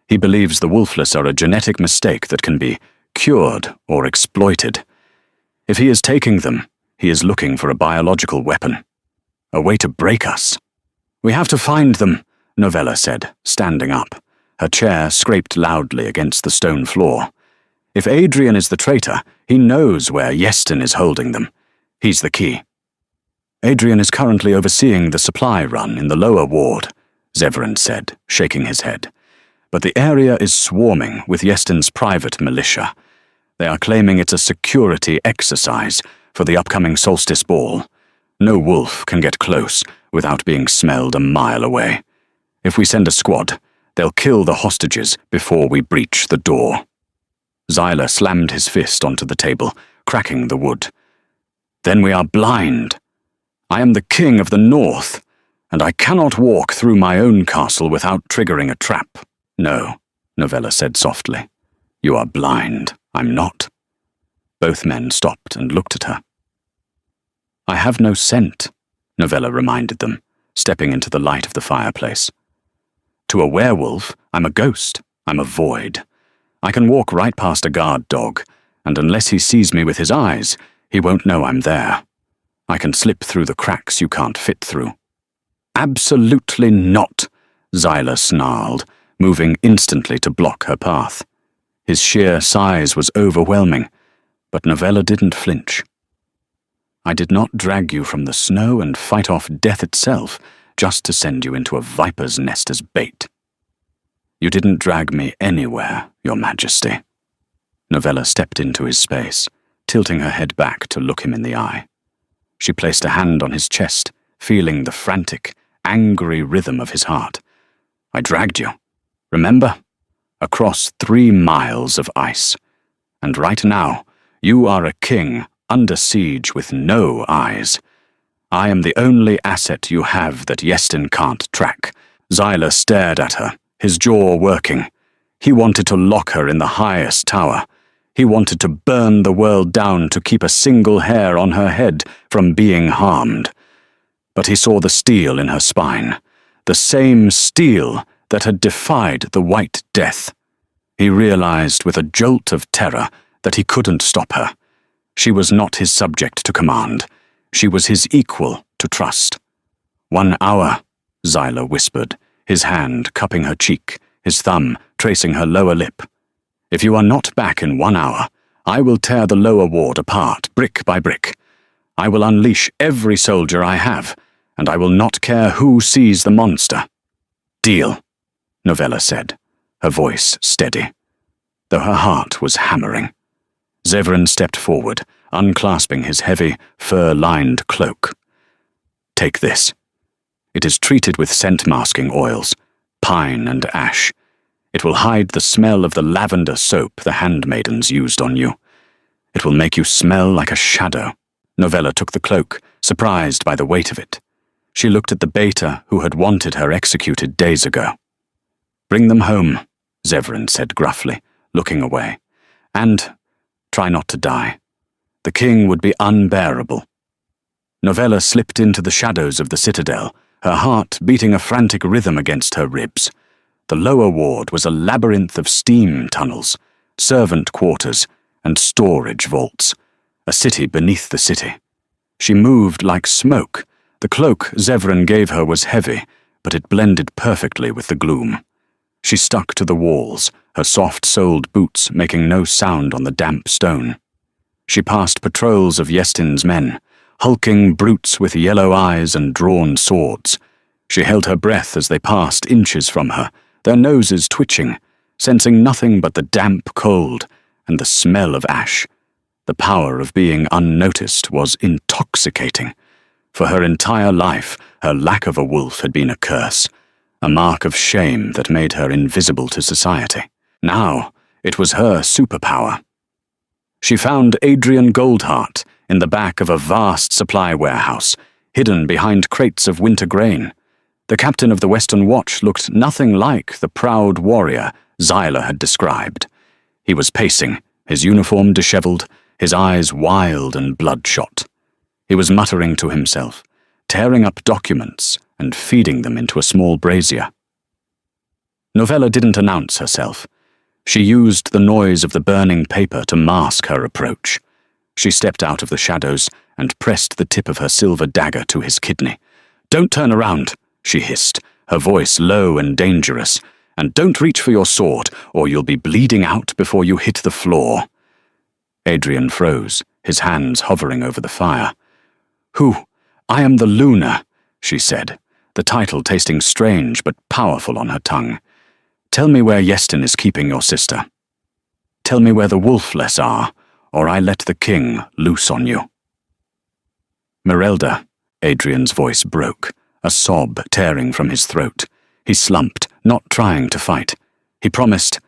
He believes the Wolfless are a genetic mistake that can be cured or exploited. If he is taking them, he is looking for a biological weapon. A way to break us. We have to find them, Novella said, standing up. Her chair scraped loudly against the stone floor. If Adrian is the traitor, he knows where Yestin is holding them. He's the key. Adrian is currently overseeing the supply run in the lower ward, Zevran said, shaking his head. But the area is swarming with Yestin's private militia. They are claiming it's a security exercise for the upcoming solstice ball. No wolf can get close without being smelled a mile away. If we send a squad, they'll kill the hostages before we breach the door. Zyla slammed his fist onto the table, cracking the wood. Then we are blind. I am the king of the north, and I cannot walk through my own castle without triggering a trap. No, Novella said softly. You are blind. I'm not. Both men stopped and looked at her. I have no scent, Novella reminded them, stepping into the light of the fireplace. To a werewolf, I'm a ghost. I'm a void. I can walk right past a guard dog, and unless he sees me with his eyes, he won't know I'm there. I can slip through the cracks you can't fit through. Absolutely not, Zyla snarled, moving instantly to block her path. His sheer size was overwhelming, but Novella didn't flinch. I did not drag you from the snow and fight off death itself just to send you into a viper's nest as bait. You didn't drag me anywhere, Your Majesty. Novella stepped into his space, tilting her head back to look him in the eye. She placed a hand on his chest, feeling the frantic, angry rhythm of his heart. I dragged you, remember? Across 3 miles of ice. And right now, you are a king under siege with no eyes. I am the only asset you have that Yestin can't track. Zyla stared at her, his jaw working. He wanted to lock her in the highest tower. He wanted to burn the world down to keep a single hair on her head from being harmed. But he saw the steel in her spine, the same steel that had defied the White Death. He realized with a jolt of terror that he couldn't stop her. She was not his subject to command. She was his equal to trust. 1 hour, Zyla whispered, his hand cupping her cheek, his thumb tracing her lower lip. If you are not back in 1 hour, I will tear the lower ward apart, brick by brick. I will unleash every soldier I have, and I will not care who sees the monster. Deal, Novella said, her voice steady, though her heart was hammering. Zevran stepped forward, unclasping his heavy, fur-lined cloak. Take this. It is treated with scent-masking oils, pine and ash. It will hide the smell of the lavender soap the handmaidens used on you. It will make you smell like a shadow. Novella took the cloak, surprised by the weight of it. She looked at the beta who had wanted her executed days ago. Bring them home, Zevran said gruffly, looking away. And try not to die. The king would be unbearable. Novella slipped into the shadows of the citadel, her heart beating a frantic rhythm against her ribs. The lower ward was a labyrinth of steam tunnels, servant quarters, and storage vaults, a city beneath the city. She moved like smoke. The cloak Zevran gave her was heavy, but it blended perfectly with the gloom. She stuck to the walls, her soft-soled boots making no sound on the damp stone. She passed patrols of Yestin's men, hulking brutes with yellow eyes and drawn swords. She held her breath as they passed inches from her, their noses twitching, sensing nothing but the damp cold and the smell of ash. The power of being unnoticed was intoxicating. For her entire life, her lack of a wolf had been a curse. a mark of shame that made her invisible to society. Now, it was her superpower. She found Adrian Goldheart in the back of a vast supply warehouse, hidden behind crates of winter grain. The captain of the Western Watch looked nothing like the proud warrior Xyla had described. He was pacing, his uniform disheveled, his eyes wild and bloodshot. He was muttering to himself, tearing up documents and feeding them into a small brazier. Novella didn't announce herself. She used the noise of the burning paper to mask her approach. She stepped out of the shadows and pressed the tip of her silver dagger to his kidney. "Don't turn around," she hissed, her voice low and dangerous, "and don't reach for your sword, or you'll be bleeding out before you hit the floor." Adrian froze, his hands hovering over the fire. "Who? I am the Luna," she said, the title tasting strange but powerful on her tongue. "Tell me where Yestin is keeping your sister. Tell me where the Wolfless are, or I let the king loose on you." "Merelda," Adrian's voice broke, a sob tearing from his throat. He slumped, not trying to fight. He promised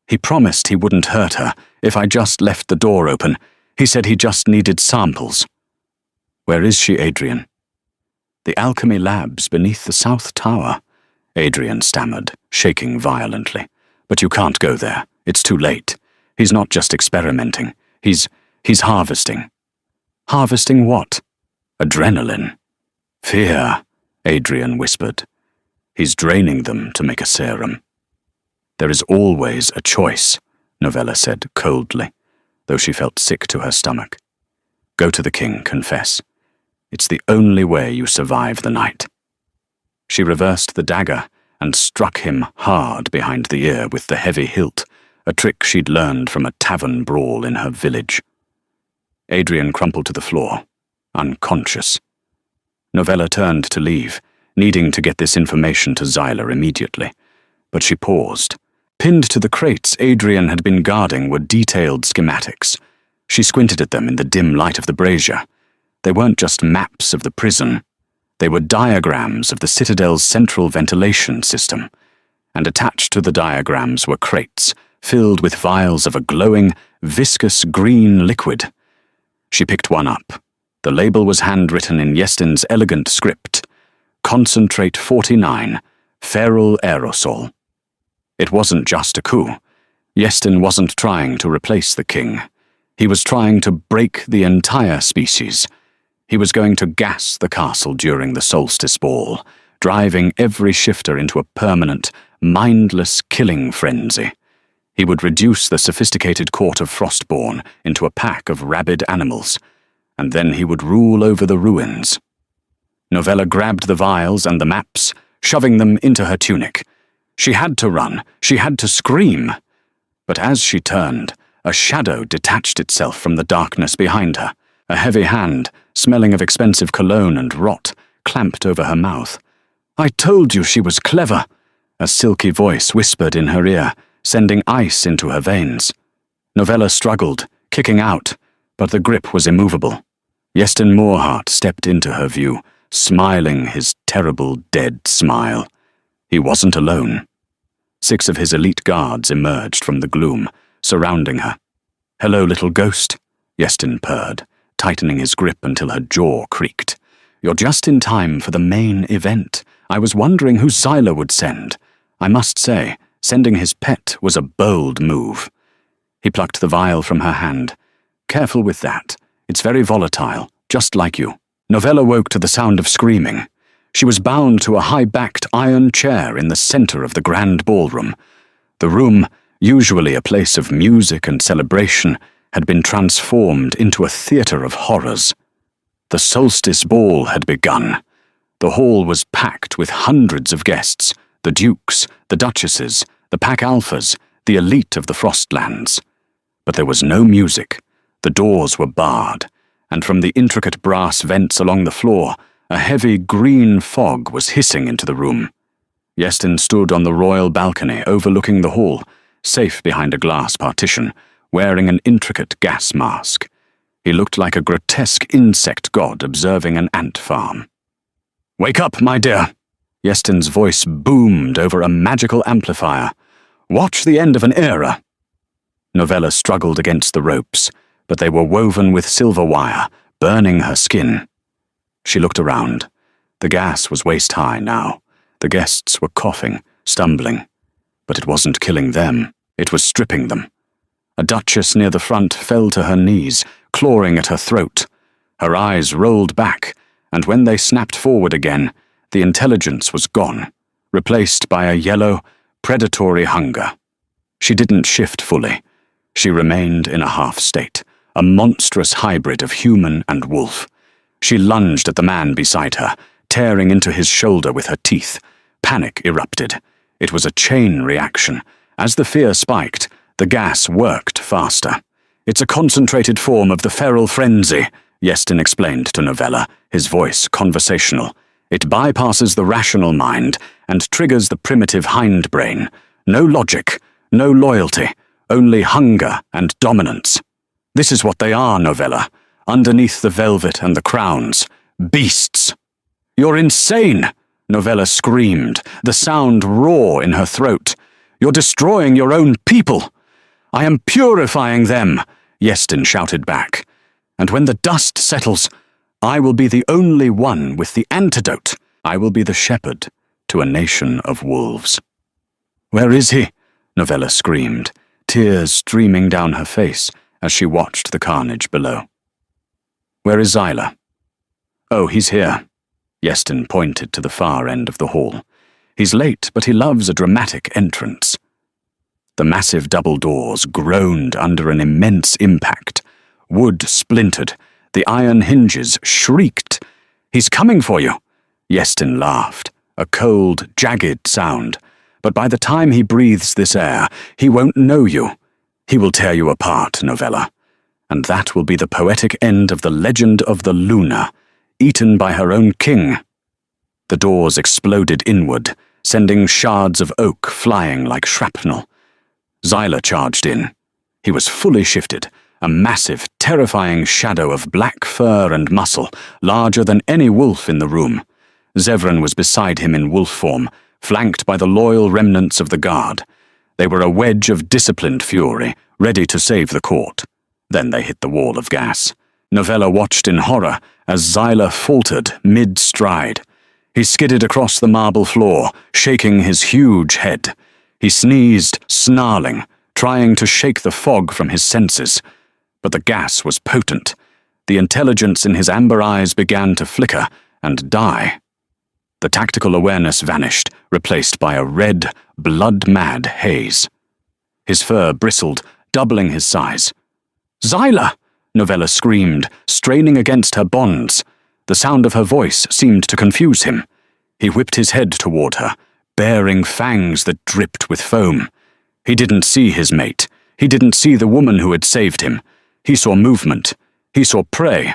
he wouldn't hurt her if I just left the door open. He said he just needed samples. "Where is she, Adrian?" "The alchemy labs beneath the South Tower," Adrian stammered, shaking violently. "But you can't go there. It's too late. He's not just experimenting. He's harvesting." "Harvesting what?" "Adrenaline." "Fear," Adrian whispered. "He's draining them to make a serum." "There is always a choice," Novella said coldly, though she felt sick to her stomach. "Go to the king, confess. It's the only way you survive the night." She reversed the dagger and struck him hard behind the ear with the heavy hilt, a trick she'd learned from a tavern brawl in her village. Adrian crumpled to the floor, unconscious. Novella turned to leave, needing to get this information to Xyla immediately, but she paused. Pinned to the crates Adrian had been guarding were detailed schematics. She squinted at them in the dim light of the brazier. They weren't just maps of the prison. They were diagrams of the Citadel's central ventilation system, and attached to the diagrams were crates filled with vials of a glowing, viscous green liquid. She picked one up. The label was handwritten in Yestin's elegant script. "Concentrate 49, Feral Aerosol." It wasn't just a coup. Yestin wasn't trying to replace the king. He was trying to break the entire species. He was going to gas the castle during the solstice ball, driving every shifter into a permanent, mindless killing frenzy. He would reduce the sophisticated court of Frostborn into a pack of rabid animals, and then he would rule over the ruins. Novella grabbed the vials and the maps, shoving them into her tunic. She had to run, she had to scream. But as she turned, a shadow detached itself from the darkness behind her. A heavy hand, smelling of expensive cologne and rot, clamped over her mouth. "I told you she was clever," a silky voice whispered in her ear, sending ice into her veins. Novella struggled, kicking out, but the grip was immovable. Yestin Moorhart stepped into her view, smiling his terrible dead smile. He wasn't alone. 6 of his elite guards emerged from the gloom, surrounding her. "Hello, little ghost," Yestin purred, tightening his grip until her jaw creaked. "You're just in time for the main event. I was wondering who Xyla would send. I must say, sending his pet was a bold move." He plucked the vial from her hand. "Careful with that. It's very volatile, just like you." Novella woke to the sound of screaming. She was bound to a high-backed iron chair in the center of the grand ballroom. The room, usually a place of music and celebration, had been transformed into a theater of horrors. The solstice ball had begun. The hall was packed with hundreds of guests, the dukes, the duchesses, the pack alphas, the elite of the Frostlands. But there was no music. The doors were barred, and from the intricate brass vents along the floor, a heavy green fog was hissing into the room. Yestin stood on the royal balcony overlooking the hall, safe behind a glass partition, wearing an intricate gas mask. He looked like a grotesque insect god observing an ant farm. "Wake up, my dear," Yestin's voice boomed over a magical amplifier. "Watch the end of an era." Novella struggled against the ropes, but they were woven with silver wire, burning her skin. She looked around. The gas was waist-high now. The guests were coughing, stumbling. But it wasn't killing them. It was stripping them. A duchess near the front fell to her knees, clawing at her throat. Her eyes rolled back, and when they snapped forward again, the intelligence was gone, replaced by a yellow, predatory hunger. She didn't shift fully. She remained in a half-state, a monstrous hybrid of human and wolf. She lunged at the man beside her, tearing into his shoulder with her teeth. Panic erupted. It was a chain reaction. As the fear spiked, the gas worked faster. "It's a concentrated form of the feral frenzy," Yestin explained to Novella, his voice conversational. "It bypasses the rational mind and triggers the primitive hindbrain. No logic, no loyalty, only hunger and dominance. This is what they are, Novella, underneath the velvet and the crowns. Beasts." "You're insane!" Novella screamed, the sound raw in her throat. "You're destroying your own people." "I am purifying them," Yestin shouted back. "And when the dust settles, I will be the only one with the antidote. I will be the shepherd to a nation of wolves." "Where is he?" Novella screamed, tears streaming down her face as she watched the carnage below. "Where is Zyla?" "Oh, he's here." Yestin pointed to the far end of the hall. "He's late, but he loves a dramatic entrance." The massive double doors groaned under an immense impact. Wood splintered. The iron hinges shrieked. "He's coming for you." Yestin laughed, a cold, jagged sound. "But by the time he breathes this air, he won't know you. He will tear you apart, Novella. And that will be the poetic end of the legend of the Luna, eaten by her own king." The doors exploded inward, sending shards of oak flying like shrapnel. Zyla charged in. He was fully shifted, a massive, terrifying shadow of black fur and muscle, larger than any wolf in the room. Zevran was beside him in wolf form, flanked by the loyal remnants of the guard. They were a wedge of disciplined fury, ready to save the court. Then they hit the wall of gas. Novella watched in horror as Zyla faltered mid-stride. He skidded across the marble floor, shaking his huge head. He sneezed, snarling, trying to shake the fog from his senses. But the gas was potent. The intelligence in his amber eyes began to flicker and die. The tactical awareness vanished, replaced by a red, blood-mad haze. His fur bristled, doubling his size. "Zyla!" Novella screamed, straining against her bonds. The sound of her voice seemed to confuse him. He whipped his head toward her, baring fangs that dripped with foam. He didn't see his mate. He didn't see the woman who had saved him. He saw movement. He saw prey.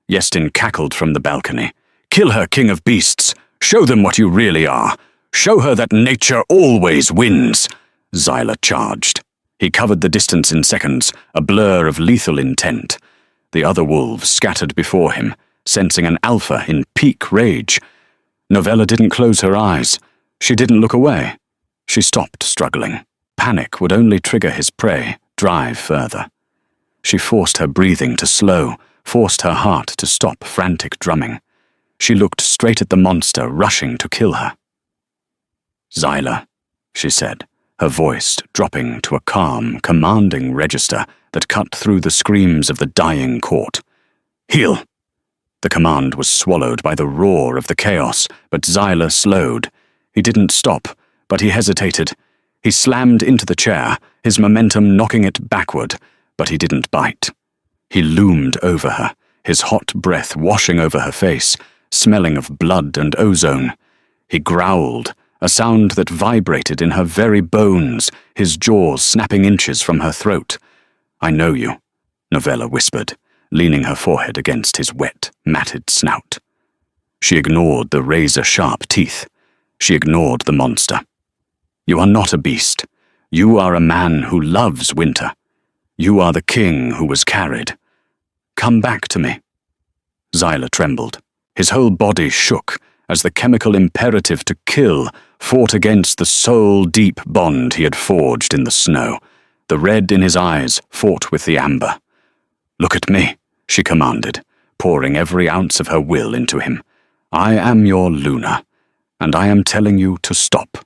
Yestin cackled from the balcony. "Kill her, king of beasts! Show them what you really are! Show her that nature always wins!" Zyla charged. He covered the distance in seconds, a blur of lethal intent. The other wolves scattered before him, sensing an alpha in peak rage. Novella didn't close her eyes. She didn't look away. She stopped struggling. Panic would only trigger his prey, drive further. She forced her breathing to slow, forced her heart to stop frantic drumming. She looked straight at the monster rushing to kill her. "Zyla," she said, her voice dropping to a calm, commanding register that cut through the screams of the dying court. "Heal!" The command was swallowed by the roar of the chaos, but Zyla slowed. He didn't stop, but he hesitated. He slammed into the chair, his momentum knocking it backward, but he didn't bite. He loomed over her, his hot breath washing over her face, smelling of blood and ozone. He growled, a sound that vibrated in her very bones, his jaws snapping inches from her throat. "I know you," Novella whispered, leaning her forehead against his wet, matted snout. She ignored the razor-sharp teeth. She ignored the monster. "You are not a beast. You are a man who loves winter. You are the king who was carried. Come back to me." Zyla trembled. His whole body shook, as the chemical imperative to kill fought against the soul-deep bond he had forged in the snow. The red in his eyes fought with the amber. "Look at me," she commanded, pouring every ounce of her will into him. "I am your Luna, and I am telling you to stop."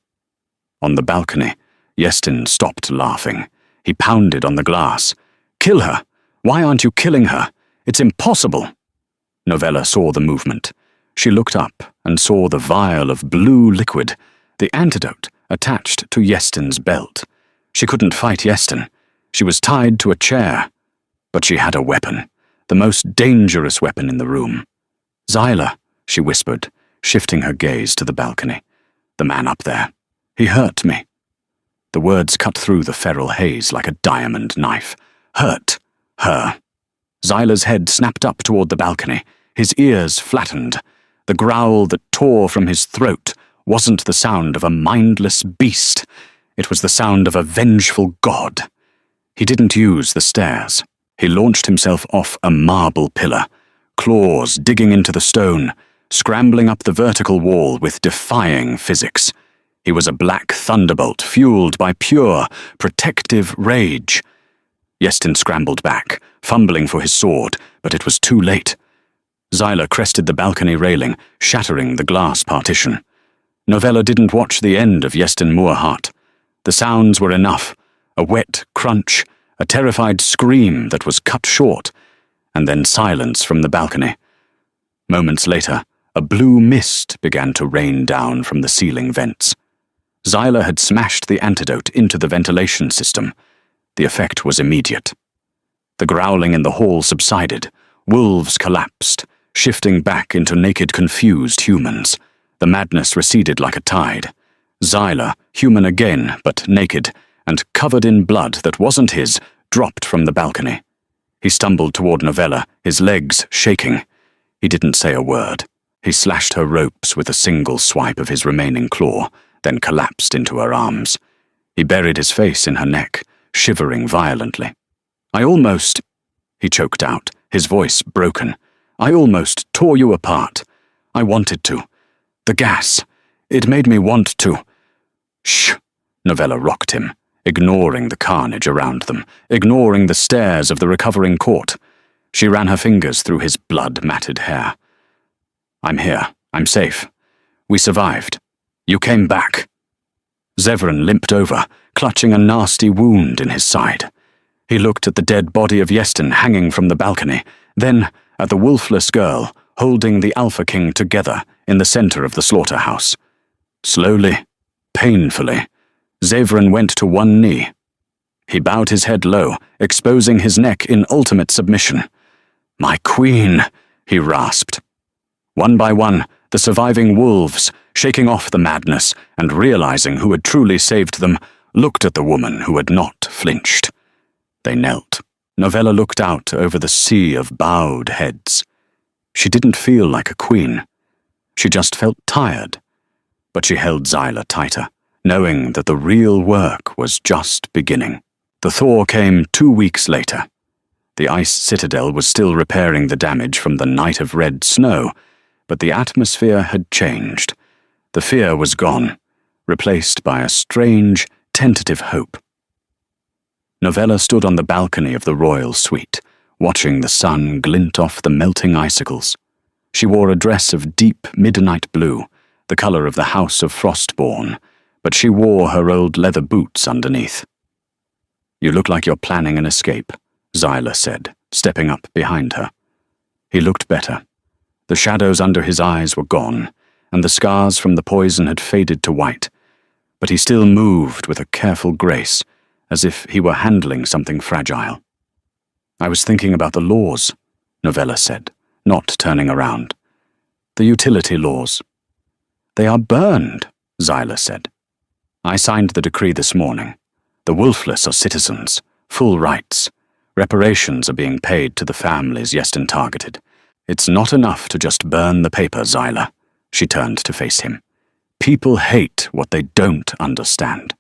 On the balcony, Yestin stopped laughing. He pounded on the glass. "Kill her! Why aren't you killing her? It's impossible!" Novella saw the movement. She looked up and saw the vial of blue liquid, the antidote attached to Yestin's belt. She couldn't fight Yestin. She was tied to a chair. But she had a weapon, the most dangerous weapon in the room. "Zyla," she whispered, shifting her gaze to the balcony. "The man up there. He hurt me." The words cut through the feral haze like a diamond knife. Hurt her. Zyla's head snapped up toward the balcony, his ears flattened. The growl that tore from his throat wasn't the sound of a mindless beast. It was the sound of a vengeful god. He didn't use the stairs. He launched himself off a marble pillar, claws digging into the stone, scrambling up the vertical wall with defying physics. He was a black thunderbolt fueled by pure, protective rage. Yestin scrambled back, fumbling for his sword, but it was too late. Zyla crested the balcony railing, shattering the glass partition. Novella didn't watch the end of Yestin Moorhart. The sounds were enough, a wet crunch, a terrified scream that was cut short, and then silence from the balcony. Moments later, a blue mist began to rain down from the ceiling vents. Zyla had smashed the antidote into the ventilation system. The effect was immediate. The growling in the hall subsided. Wolves collapsed, shifting back into naked, confused humans. The madness receded like a tide. Zyla, human again, but naked, and covered in blood that wasn't his, dropped from the balcony. He stumbled toward Novella, his legs shaking. He didn't say a word. He slashed her ropes with a single swipe of his remaining claw, then collapsed into her arms. He buried his face in her neck, shivering violently. He choked out, his voice broken. "I almost tore you apart. I wanted to. The gas. It made me want to." "Shh," Novella rocked him, ignoring the carnage around them, ignoring the stares of the recovering court. She ran her fingers through his blood-matted hair. "I'm here. I'm safe. We survived. You came back." Zevran limped over, clutching a nasty wound in his side. He looked at the dead body of Yestin hanging from the balcony, then at the Wolfless girl holding the Alpha King together in the center of the slaughterhouse. Slowly, painfully, Zevran went to one knee. He bowed his head low, exposing his neck in ultimate submission. "My queen," he rasped. One by one, the surviving wolves, shaking off the madness and realizing who had truly saved them, looked at the woman who had not flinched. They knelt. Novella looked out over the sea of bowed heads. She didn't feel like a queen. She just felt tired. But she held Zyla tighter, knowing that the real work was just beginning. The thaw came 2 weeks later. The ice citadel was still repairing the damage from the night of red snow, but the atmosphere had changed. The fear was gone, replaced by a strange, tentative hope. Novella stood on the balcony of the royal suite, watching the sun glint off the melting icicles. She wore a dress of deep midnight blue, the color of the House of Frostborn, but she wore her old leather boots underneath. "You look like you're planning an escape," Zyla said, stepping up behind her. He looked better. The shadows under his eyes were gone, and the scars from the poison had faded to white, but he still moved with a careful grace, as if he were handling something fragile. "I was thinking about the laws," Novella said, not turning around. "The utility laws." "They are burned," Zyla said. "I signed the decree this morning. The Wolfless are citizens, full rights. Reparations are being paid to the families Yestin targeted. It's not enough to just burn the paper, Zyla." She turned to face him. "People hate what they don't understand.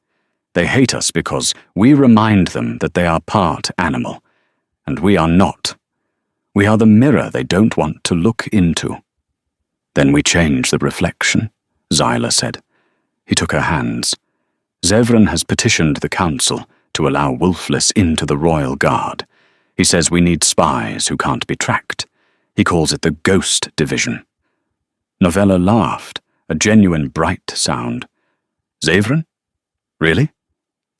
They hate us because we remind them that they are part animal, and we are not. We are the mirror they don't want to look into." Then we change the reflection, Xyla said. He took her hands. Zevran has petitioned the council to allow Wolfless into the royal guard. He says we need spies who can't be tracked. He calls it the Ghost Division. Novella laughed, a genuine bright sound. Zevran? Really?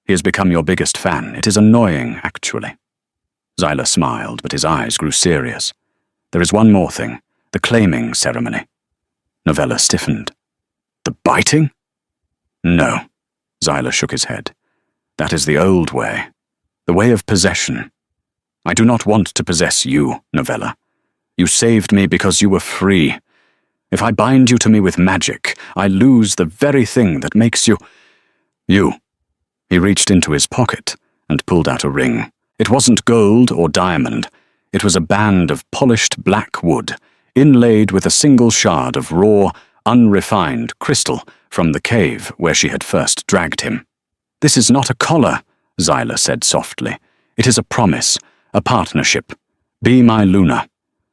He has become your biggest fan. It is annoying, actually. Xyla smiled, but his eyes grew serious. There is one more thing, the claiming ceremony. Novella stiffened. The biting? No. Xyla shook his head. That is the old way. The way of possession. I do not want to possess you, Novella. You saved me because you were free. If I bind you to me with magic, I lose the very thing that makes you... You. He reached into his pocket and pulled out a ring. It wasn't gold or diamond. It was a band of polished black wood, inlaid with a single shard of raw, unrefined crystal from the cave where she had first dragged him. This is not a collar, Xyla said softly. It is a promise, a partnership. Be my Luna.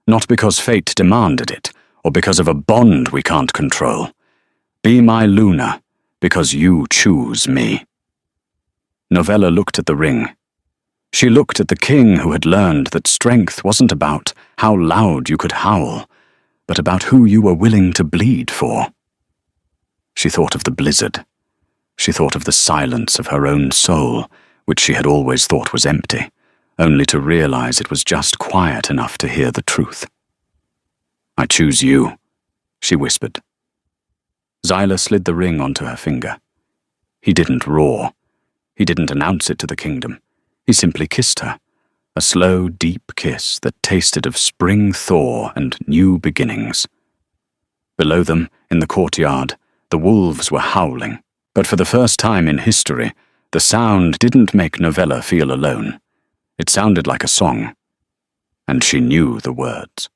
Not because fate demanded it, or because of a bond we can't control. Be my Luna, because you choose me. Novella looked at the ring. She looked at the king who had learned that strength wasn't about how loud you could howl, but about who you were willing to bleed for. She thought of the blizzard. She thought of the silence of her own soul, which she had always thought was empty, only to realize it was just quiet enough to hear the truth. I choose you, she whispered. Xyla slid the ring onto her finger. He didn't roar. He didn't announce it to the kingdom. He simply kissed her, a slow, deep kiss that tasted of spring thaw and new beginnings. Below them, in the courtyard, the wolves were howling, but for the first time in history, the sound didn't make Novella feel alone. It sounded like a song, and she knew the words.